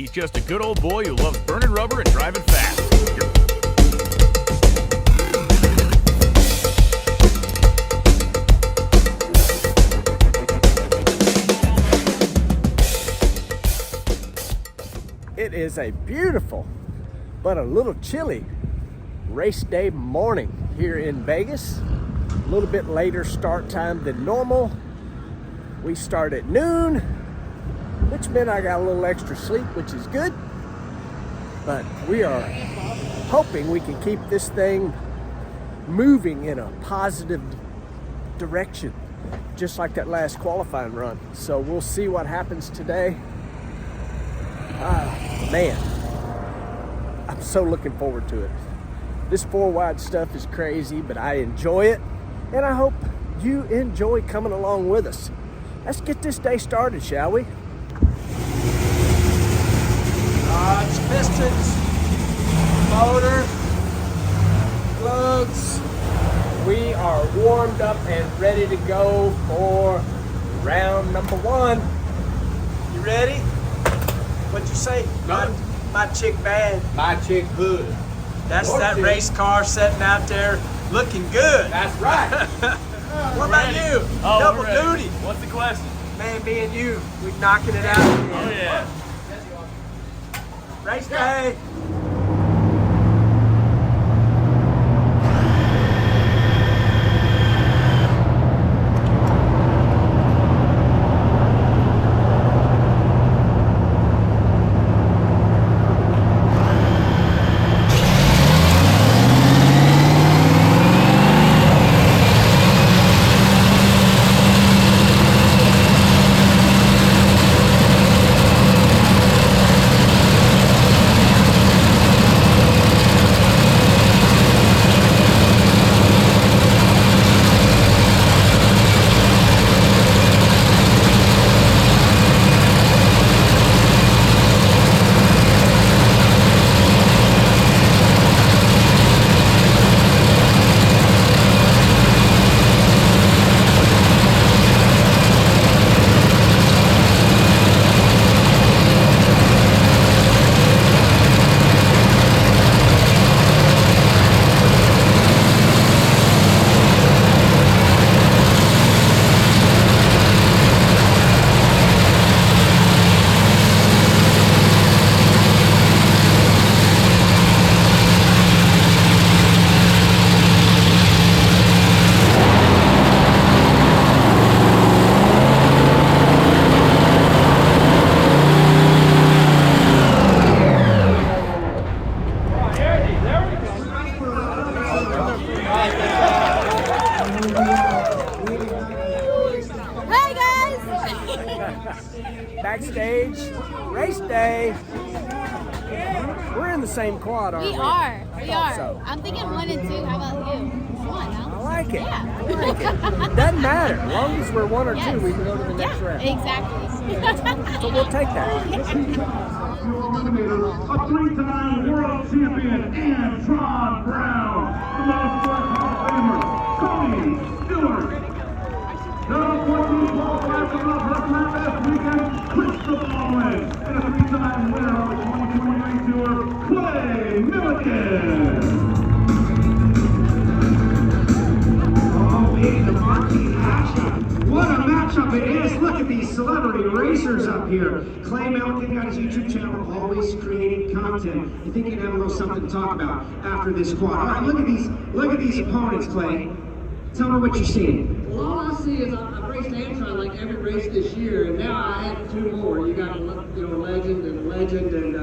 He's just a good old boy who loves burning rubber and driving fast. It is a beautiful, but a little chilly race day morning here in Vegas. A little bit later start time than normal. We start at noon, which meant I got a little extra sleep, which is good. But we are hoping we can keep this thing moving in a positive direction, just like that last qualifying run. So we'll see what happens today. Man, I'm so looking forward to it. This four wide stuff is crazy, but I enjoy it, and I hope you enjoy coming along with us. Let's get this day started, shall we? It's pistons, motor, plugs. We are warmed up and ready to go for round number one. You ready? What'd you say? My chick bad. My chick good. That's that race car sitting out there looking good. That's right. What about you? Oh, Double we're ready. duty. What's the question? Man, me and you, we knocking it out. Oh, yeah. Race day. Backstage, race day. We're in the same quad, aren't we? We are. So. I'm thinking 1 and 2. How about you? Come on now. I like it. Yeah. I like it. Doesn't matter. As long as we're 1 or 2, Yes. we can go to the next round. Exactly. So we'll take that. A three-time world champion, Antron Brown. The Motorsport Hall of Famer, Stewart. Number 14 qualified for the first round last weekend, Krista Baldwin. And a three-time winner of the 2023 Tour, Clay Milliken. Oh, baby, the marquee action. What a matchup it is. Look at these celebrity racers up here. Clay Milliken got his YouTube channel, always creating content. You think you'd have a little something to talk about after this quad. All right, look at these opponents, Clay. Tell me what you're seeing. Well, all I see is I've raced Antron like every race this year, and now I add 2 more. You got a legend and a legend, and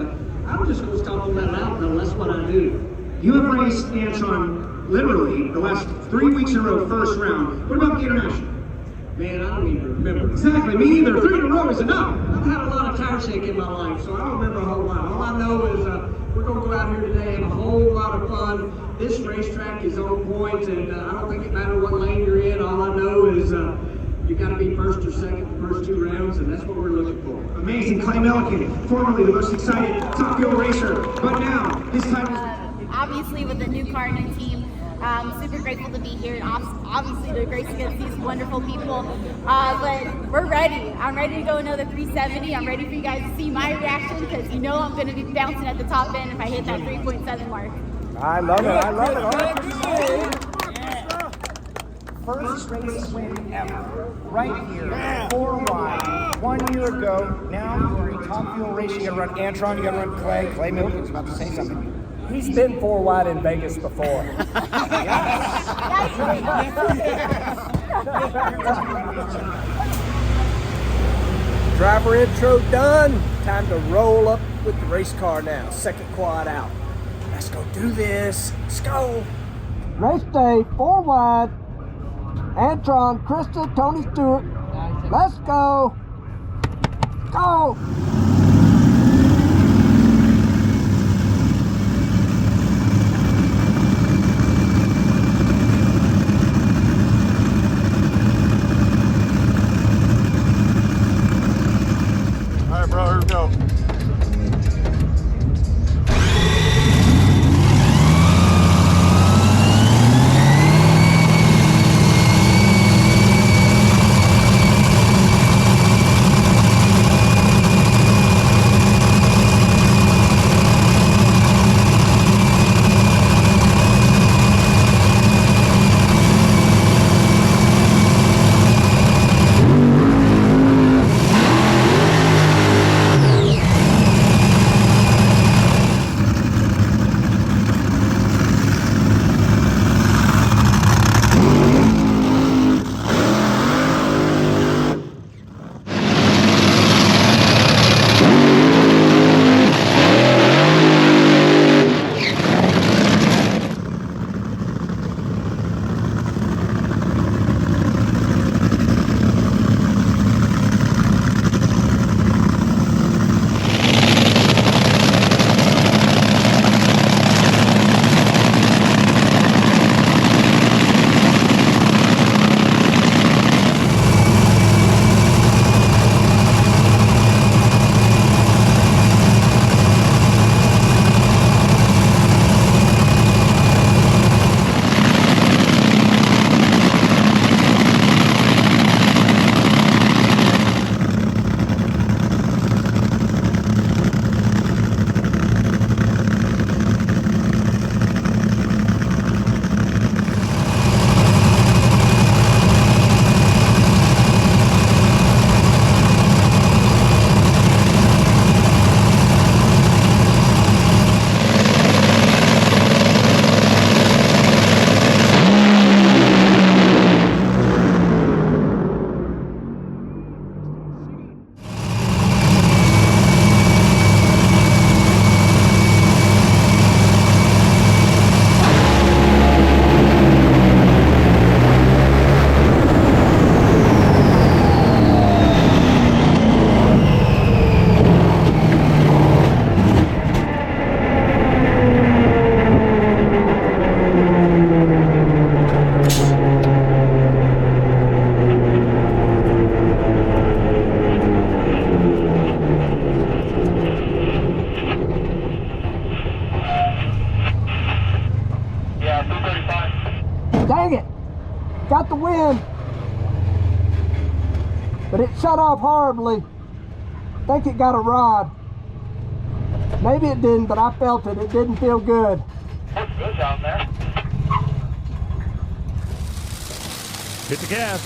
I'm just going to start all that out, though. That's what I do. You have raced Antron literally the last 3 weeks in a row, first round. What about the international? Man, I don't even remember. Exactly, me either. 3 in a row is enough. I've had a lot of tire shake in my life, so I don't remember a whole lot. All I know is we're going to go out here today and have a whole lot of fun. This racetrack is on point, and I don't think it matters what lane you're in. All I know is you got to be first or second the first 2 rounds, and that's what we're looking for. Amazing. Clay Milliken, formerly the most excited Top Fuel racer, but now his time is... Obviously, with the new car, new team, Super grateful to be here and obviously to grace against these wonderful people. But we're ready. I'm ready to go another 370. I'm ready for you guys to see my reaction because you know I'm going to be bouncing at the top end if I hit that 3.7 mark. I love it. I love it. All right. First race win ever, right here, 4 wide, 1 year ago. Now you are a top fuel race. You got to run Antron, you got to run Clay. Clay Milliken's about to say something. He's been 4 wide in Vegas before. Driver intro done. Time to roll up with the race car now. Second quad out. Let's go do this. Let's go. Race day, 4 wide. Antron, Krista, Tony, Stewart. Let's go. Go. All right, bro, here we go. Dang it! Got the win! But it shut off horribly. Think it got a rod. Maybe it didn't, but I felt it. It didn't feel good. Looks good down there. Hit the gas.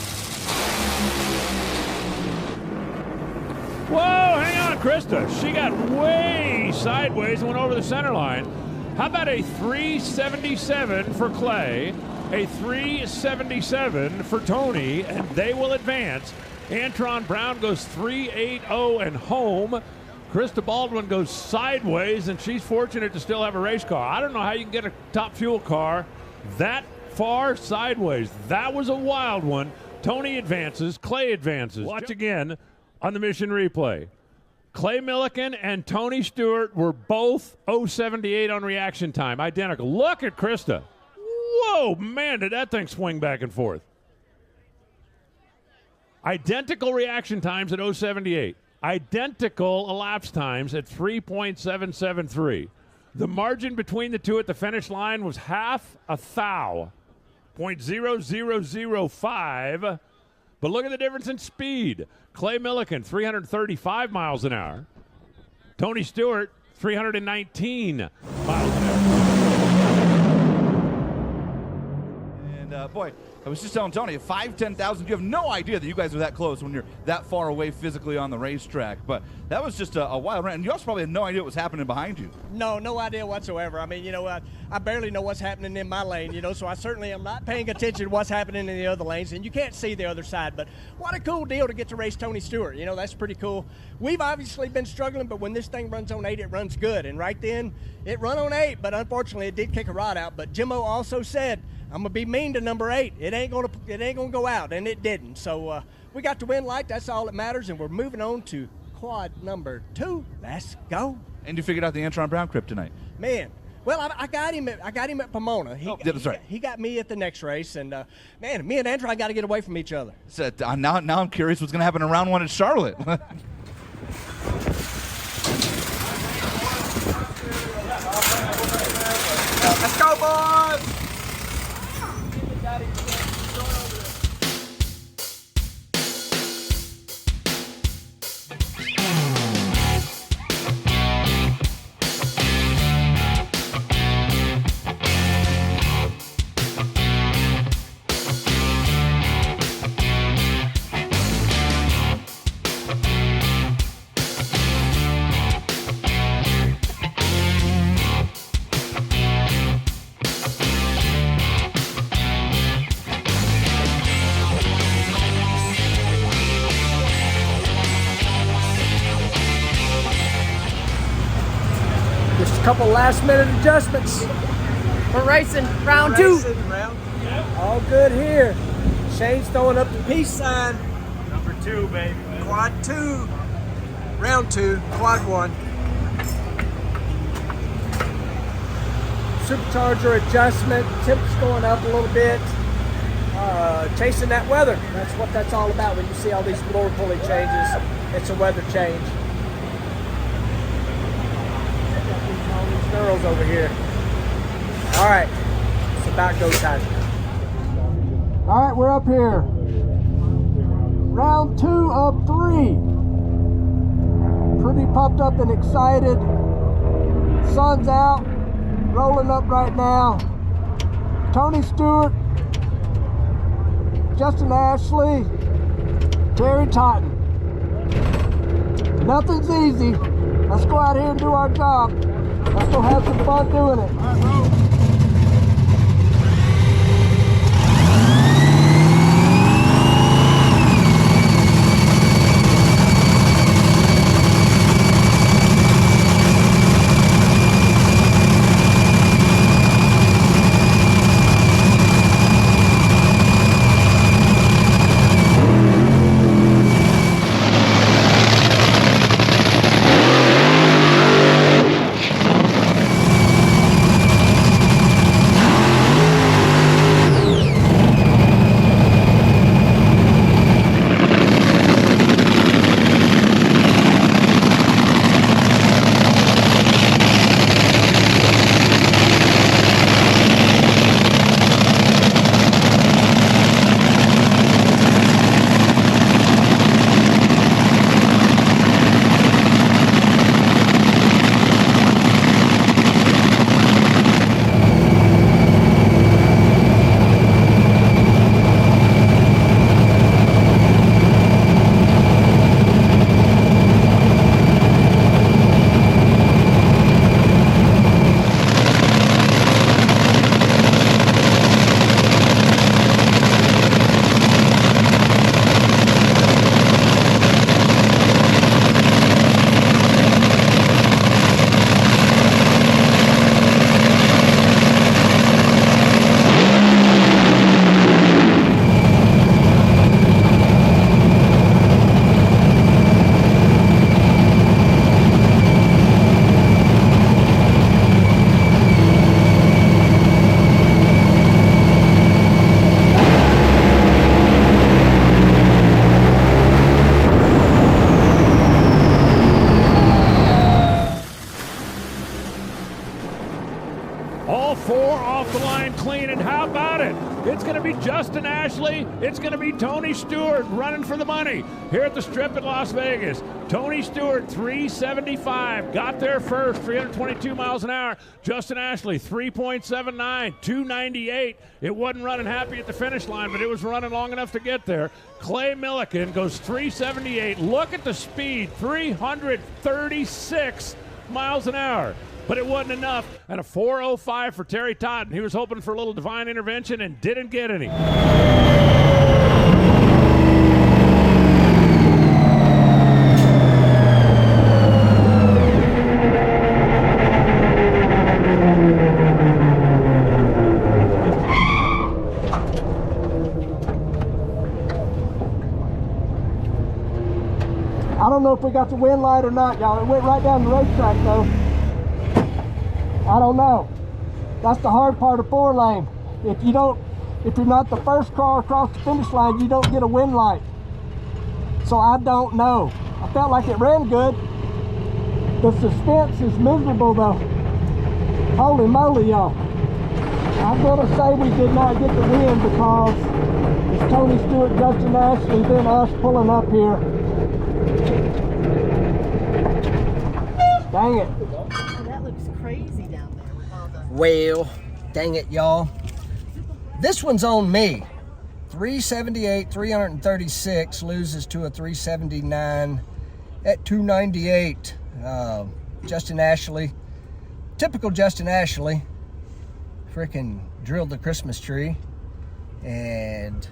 Whoa, hang on, Krista. She got way sideways and went over the center line. How about a 377 for Clay, a 377 for Tony, and they will advance. Antron Brown goes 380 and home. Krista Baldwin goes sideways, and she's fortunate to still have a race car. I don't know how you can get a top fuel car that far sideways. That was a wild one. Tony advances, Clay advances. Watch again on the mission replay. Clay Milliken and Tony Stewart were both 078 on reaction time, identical. Look at Krista. Whoa, man, did that thing swing back and forth. Identical reaction times at 078. Identical elapsed times at 3.773. The margin between the two at the finish line was half a thou, 0.0005. But look at the difference in speed. Clay Milliken, 335 miles an hour. Tony Stewart, 319 miles an hour. And, boy, I was just telling Tony, 5,000, 10,000, you have no idea that you guys are that close when you're that far away physically on the racetrack. But that was just a wild run. And you also probably had no idea what was happening behind you. No idea whatsoever. I mean, you know, I barely know what's happening in my lane, you know, so I certainly am not paying attention to what's happening in the other lanes, and you can't see the other side. But what a cool deal to get to race Tony Stewart. You know, that's pretty cool. We've obviously been struggling, but when this thing runs on 8, it runs good. And right then, it run on 8, but unfortunately, it did kick a rod out. But Jimmo also said, I'm gonna be mean to number 8. It ain't gonna go out, and it didn't. So we got the win light. That's all that matters, and we're moving on to quad number 2. Let's go. And you figured out the Antron Brown kryptonite. Man, well, I got him at Pomona. That's right. He got me at the next race, and man, me and Antron got to get away from each other. So, now I'm curious what's gonna happen in round 1 in Charlotte. Let's go, boys! Just a couple last-minute adjustments. We're racing round 2. All good here. Shane's throwing up the Peace sign. Number 2, baby. Quad 2. Round 2. Quad 1. supercharger adjustment. Temp's going up a little bit. Chasing that weather. That's what that's all about when you see all these blower pulley changes. It's a weather change. All these girls over here. All right, it's about go time. All right, we're up here. Round 2 of 3. Pretty pumped up and excited. Sun's out, rolling up right now. Tony Stewart, Justin Ashley, Terry Totten. Nothing's easy. Let's go out here and do our job. Let's go have some fun doing it. All right, bro. going to be Justin Ashley. It's going to be Tony Stewart running for the money here at the Strip in Las Vegas. Tony Stewart, 375, got there first, 322 miles an hour. Justin Ashley, 3.79, 298. It wasn't running happy at the finish line, but it was running long enough to get there. Clay Milliken goes 378. Look at the speed, 336 miles an hour. But it wasn't enough, and a 4:05 for Terry Totten. He was hoping for a little divine intervention and didn't get any. I don't know if we got the wind light or not, y'all. It went right down the racetrack, though. I don't know. That's the hard part of 4-lane. If you're not the first car across the finish line, you don't get a wind light. So I don't know. I felt like it ran good. The suspense is miserable though. Holy moly, y'all. I'm gonna say we did not get the win because it's Tony Stewart, Justin Ashley, then us pulling up here. Dang it. Crazy down there with all the... Well, dang it, y'all. This one's on me. 378, 336, loses to a 379 at 298. Justin Ashley, typical Justin Ashley, freaking drilled the Christmas tree. And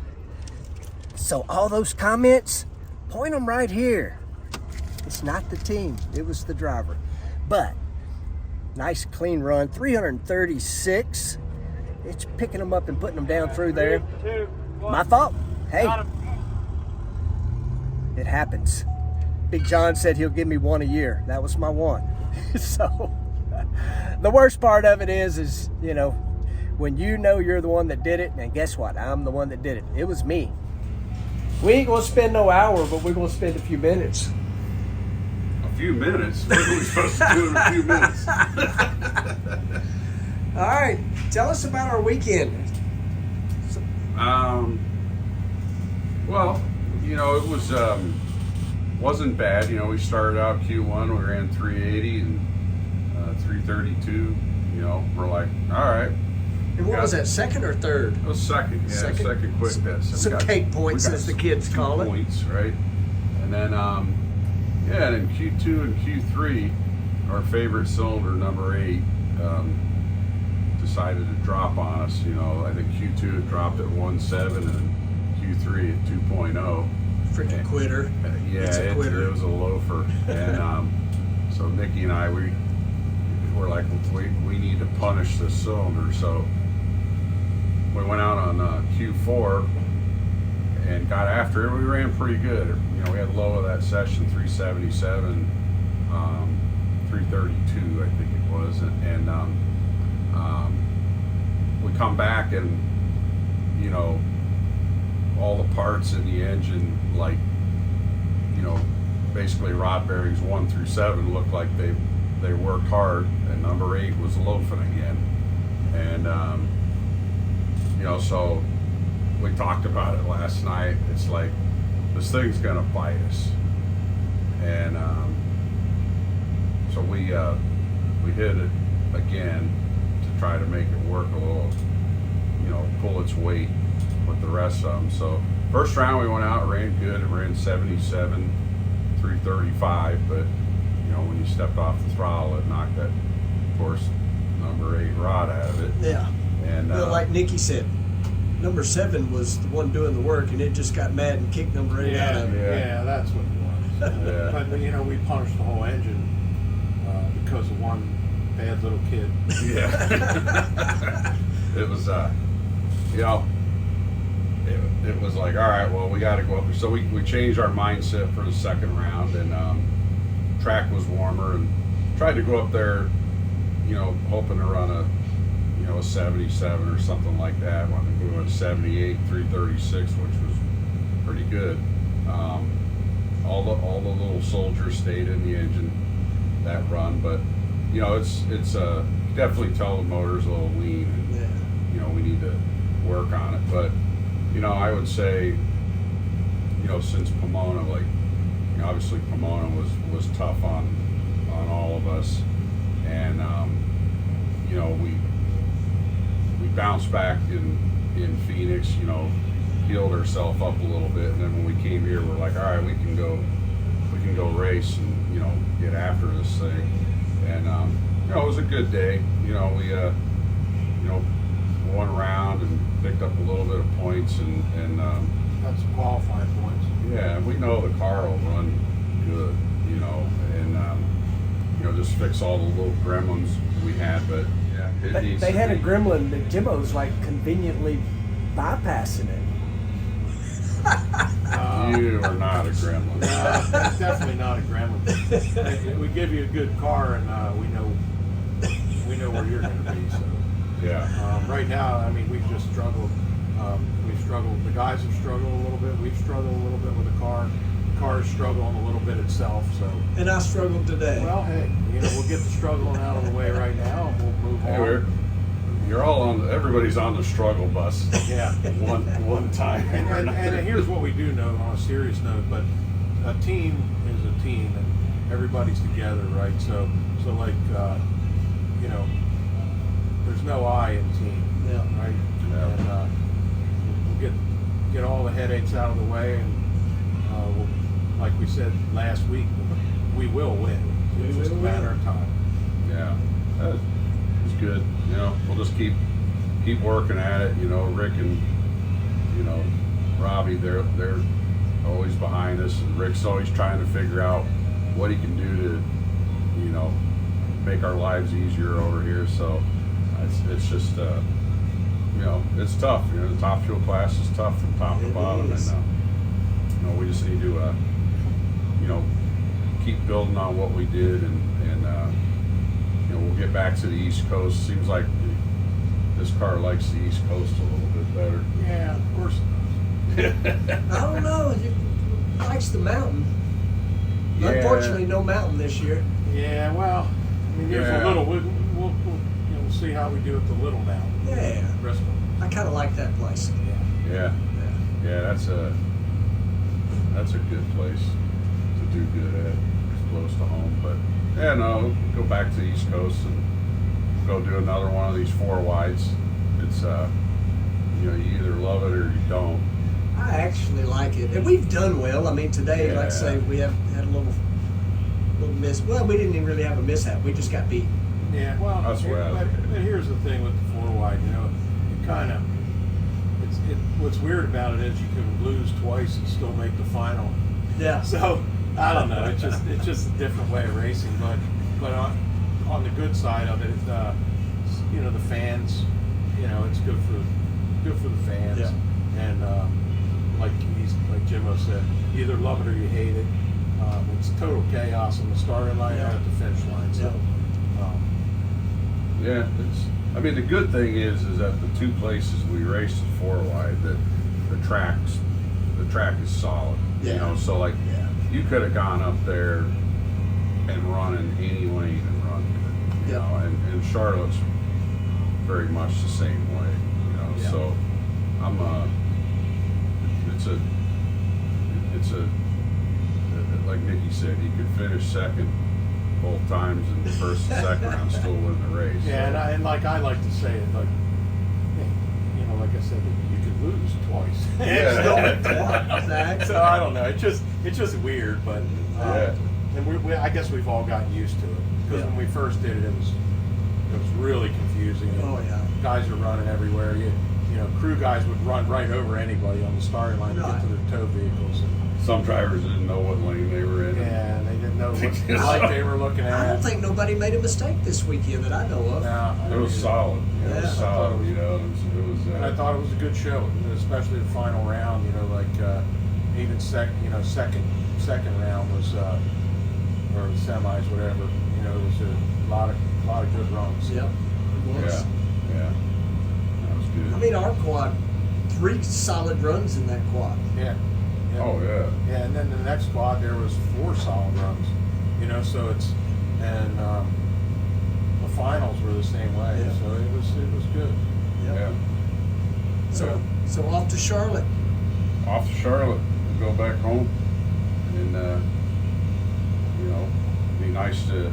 so all those comments, point them right here. It's not the team, it was the driver. But nice clean run, 336. It's picking them up and putting them down through there. My fault. Hey, it happens. Big John said he'll give me one a year. That was my one. So the worst part of it is, you know, when you know you're the one that did it, and guess what? I'm the one that did it. It was me. We ain't gonna spend no hour, but we're gonna spend a few minutes. Few minutes? What are we supposed to do in a few minutes? All right, tell us about our weekend. Well, you know, it was wasn't bad. You know, we started out Q1, we ran 380 and 332. You know, we're like, all right. And what was that, second or third? It was second, yeah, second quick test. Some cake points, as the kids call it. Points, right? And then, yeah, and in Q2 and Q3, our favorite cylinder, number 8, decided to drop on us. You know, I think Q2 had dropped at 1.7 and Q3 at 2.0. Freaking quitter. Yeah, it's a quitter. It was a loafer. And so Nikki and I, we were like, we need to punish this cylinder. So we went out on Q4 and got after it. We ran pretty good. You know, we had low of that session, 377, 332, I think it was. And we come back and, you know, all the parts in the engine, like, you know, basically rod bearings 1 through 7 looked like they worked hard, and number 8 was loafing again. And, you know, so we talked about it last night. It's like, this thing's gonna bite us. And so we hit it again to try to make it work a little, you know, pull its weight with the rest of them. So first round we went out, ran good. It ran 77, 335, but you know, when you stepped off the throttle, it knocked that, of course, number 8 rod out of it. Yeah. And well, like Nikki said, number 7 was the one doing the work, and it just got mad and kicked number 8 out of it. Yeah, that's what it was. Yeah. But you know, we punished the whole engine because of one bad little kid. Yeah. It was, you know, it was like, all right, well, we got to go up there. So we changed our mindset for the second round, and track was warmer, and tried to go up there, you know, hoping to run a, you know, a 77 or something like that. I think we went 78, 336, which was pretty good. All the little soldiers stayed in the engine that run, but you know, it's definitely tell the motor's a little lean, and you know, we need to work on it. But I would say, since Pomona, like, obviously Pomona was tough on all of us, and we bounced back in Phoenix, healed ourselves up a little bit, and then when we came here, we're like, all right, we can go race and get after this thing, and it was a good day. We won round and picked up a little bit of points, and got some qualifying points. Yeah, we know the car will run good, and just fix all the little gremlins we had, but yeah, They had a gremlin that Jimbo's like conveniently bypassing it. You are not a gremlin. It's definitely not a gremlin. We give you a good car, and we know where you're going to be. So yeah. Right now, I mean, we've just struggled. We've struggled. The guys have struggled a little bit. We've struggled a little bit with the car. The car is struggling a little bit itself. So. And I struggled today. Well, hey, we'll get the struggling out of the way right now, and we'll move on. You're all everybody's on the struggle bus. Yeah. one time. And here's what we do know on a serious note, but a team is a team, and everybody's together, right? So like, there's no I in team, right? Yeah. And we'll get all the headaches out of the way, and we'll, like we said last week, we will win. It's just a matter of time. Yeah. It's good. We'll just keep working at it. Rick and Robbie, they're always behind us, and Rick's always trying to figure out what he can do to make our lives easier over here. So it's just it's tough. The top fuel class is tough from top to bottom, and we just need to keep building on what we did, and we'll get back to the East Coast. Seems like this car likes the East Coast a little bit better. Yeah, of course it does. I don't know. It likes the mountain. Yeah. Unfortunately, no mountain this year. Yeah, well, I mean, there's a little. We'll see how we do at the little now. Yeah. Bristol. I kind of like that place. Yeah. That's a good place to do good at. It's close to home, but go back to the East Coast and go do another one of these 4 wides. It's you either love it or you don't. I actually like it, and we've done well. I mean, today, like I say, we had a little miss. Well, we didn't even really have a mishap. We just got beat. Yeah, well, That's but here's the thing with the 4 wide. It kind of what's weird about it is you can lose twice and still make the final. Yeah. So I don't know. It's just a different way of racing, but on the good side of it, the fans, it's good for the fans. Yeah. And like Jimmo said, you either love it or you hate it. It's total chaos on the starting line and at the finish line. So. Yeah, the good thing is that the 2 places we raced at 4 wide, that the track is solid. So like you could have gone up there and run in any lane and run good. And Charlotte's very much the same way. So I'm it's a like Nikki said, he could finish second both times in the first and second round, still win the race. Yeah, so. and like I like to say it, like like I said, you could lose twice. Exactly. So I don't know. It's just weird, but and I guess we've all gotten used to it because when we first did it, it was really confusing. Oh yeah. Guys are running everywhere. Crew guys would run right over anybody on the starting line to get to their tow vehicles. Some drivers didn't know what lane they were in. Yeah, they didn't know what light they were looking at. I don't think nobody made a mistake this weekend that I know of. No, It was solid. It was solid. It was. And I thought it was a good show, especially the final round. Even second round was, or the semis, whatever. It was a lot of good runs. Yep, it was. Yeah. That was good. I mean, our quad, 3 solid runs in that quad. Yeah. Oh yeah. Yeah, and then the next squad there was 4 solid runs. So it's and the finals were the same way. Yeah. So it was good. Yep. Yeah. So off to Charlotte. Off to Charlotte. We'll go back home, and you know, be nice to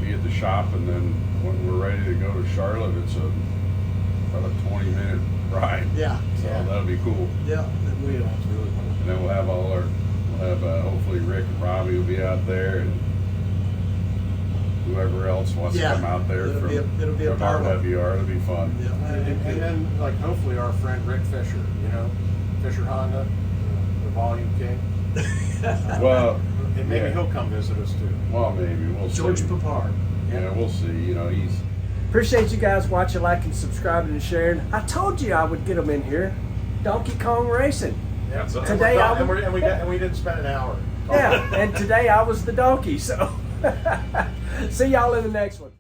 be at the shop, and then when we're ready to go to Charlotte, it's about a 20-minute ride. Yeah. So that'll be cool. Yeah, it will. That's really cool. And then we'll have hopefully Rick and Robbie will be out there, and whoever else wants to come out there it'll be a from power. RWR. It'll be fun. Yeah. And then, like, hopefully our friend Rick Fisher, you know, Fisher Honda, the Volume King. Well, and maybe he'll come visit us too. Well, maybe we'll see. George Papard. Yeah, we'll see. You know, he's. Appreciate you guys watching, liking, subscribing, and sharing. I told you I would get them in here. Donkey Kong Racing. Yeah. Today and we didn't spend an hour. Yeah, and today I was the donkey. So see y'all in the next one.